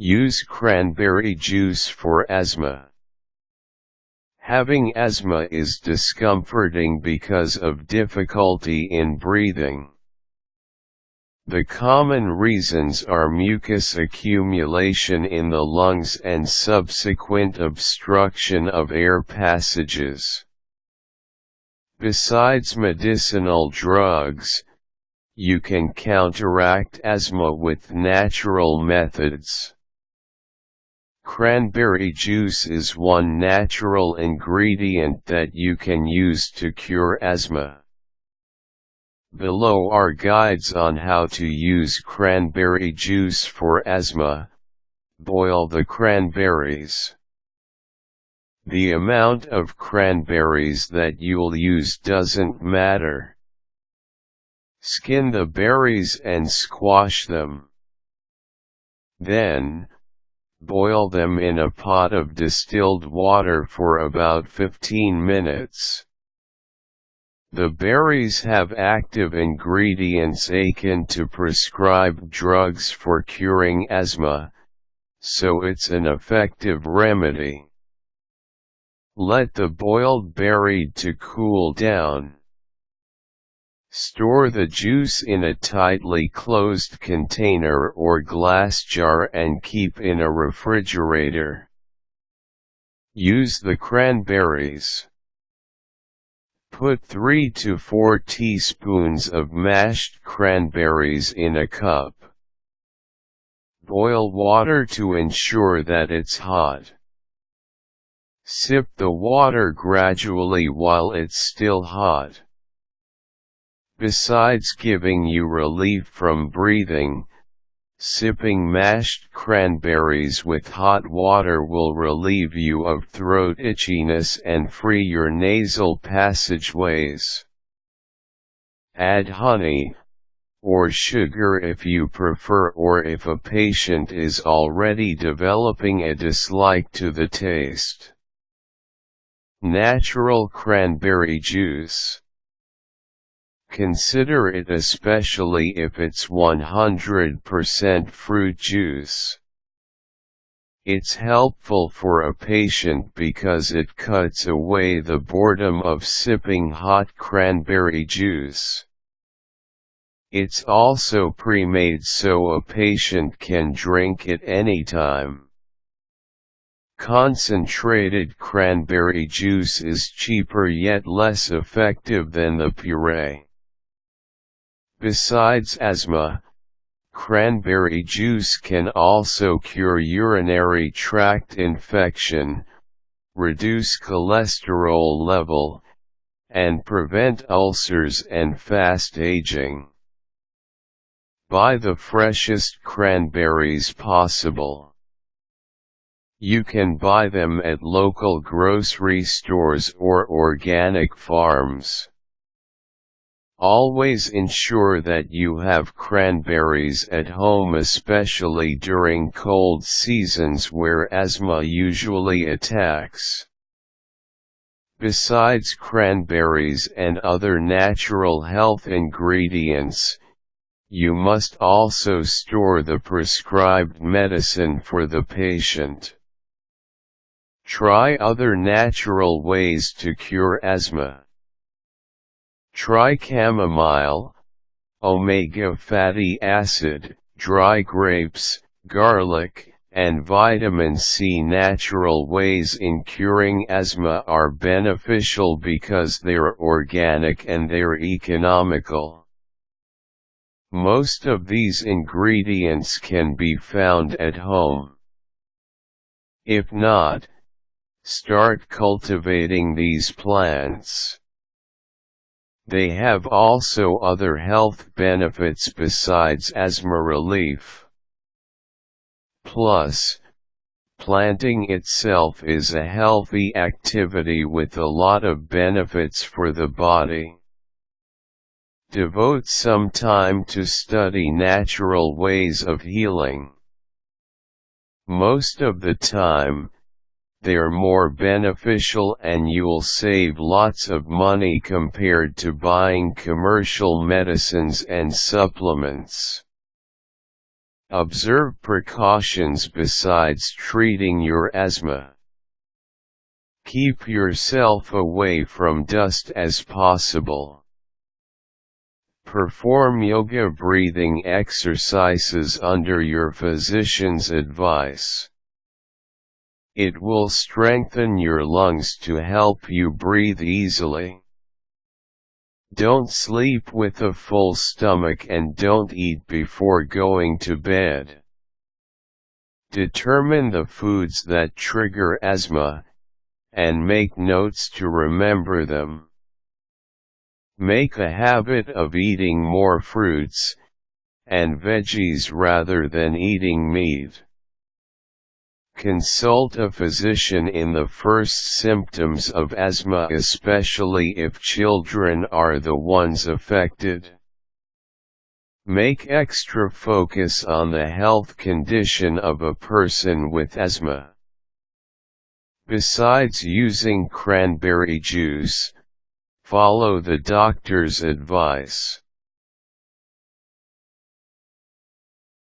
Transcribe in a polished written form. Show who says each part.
Speaker 1: Use cranberry juice for asthma. Having asthma is discomforting because of difficulty in breathing. The common reasons are mucus accumulation in the lungs and subsequent obstruction of air passages. Besides medicinal drugs, you can counteract asthma with natural methods. Cranberry juice is one natural ingredient that you can use to cure asthma. Below are guides on how to use cranberry juice for asthma. Boil the cranberries. The amount of cranberries that you'll use doesn't matter. Skin the berries and squash them. Then, boil them in a pot of distilled water for about 15 minutes. The berries have active ingredients akin to prescribed drugs for curing asthma, so it's an effective remedy. Let the boiled berried to cool down. Store the juice in a tightly closed container or glass jar and keep in a refrigerator. Use the cranberries. Put 3 to 4 teaspoons of mashed cranberries in a cup. Boil water to ensure that it's hot. Sip the water gradually while it's still hot. Besides giving you relief from breathing, sipping mashed cranberries with hot water will relieve you of throat itchiness and free your nasal passageways. Add honey, or sugar if you prefer, or if a patient is already developing a dislike to the taste. Natural cranberry juice. Consider it especially if it's 100% fruit juice. It's helpful for a patient because it cuts away the boredom of sipping hot cranberry juice. It's also premade so a patient can drink it anytime. Concentrated cranberry juice is cheaper yet less effective than the puree. Besides asthma, cranberry juice can also cure urinary tract infection, reduce cholesterol level, and prevent ulcers and fast aging. Buy the freshest cranberries possible. You can buy them at local grocery stores or organic farms. Always ensure that you have cranberries at home, especially during cold seasons where asthma usually attacks. Besides cranberries and other natural health ingredients, you must also store the prescribed medicine for the patient. Try other natural ways to cure asthma. Try chamomile, omega fatty acid, dry grapes, garlic, and vitamin C. Natural ways in curing asthma are beneficial because they're organic and they're economical. Most of these ingredients can be found at home. If not, start cultivating these plants. They have also other health benefits besides asthma relief. Plus, planting itself is a healthy activity with a lot of benefits for the body. Devote some time to study natural ways of healing. Most of the time, they're more beneficial and you'll save lots of money compared to buying commercial medicines and supplements. Observe precautions besides treating your asthma. Keep yourself away from dust as possible. Perform yoga breathing exercises under your physician's advice. It will strengthen your lungs to help you breathe easily. Don't sleep with a full stomach and don't eat before going to bed. Determine the foods that trigger asthma, and make notes to remember them. Make a habit of eating more fruits and veggies rather than eating meat. Consult a physician in the first symptoms of asthma, especially if children are the ones affected. Make extra focus on the health condition of a person with asthma. Besides using cranberry juice, follow the doctor's advice.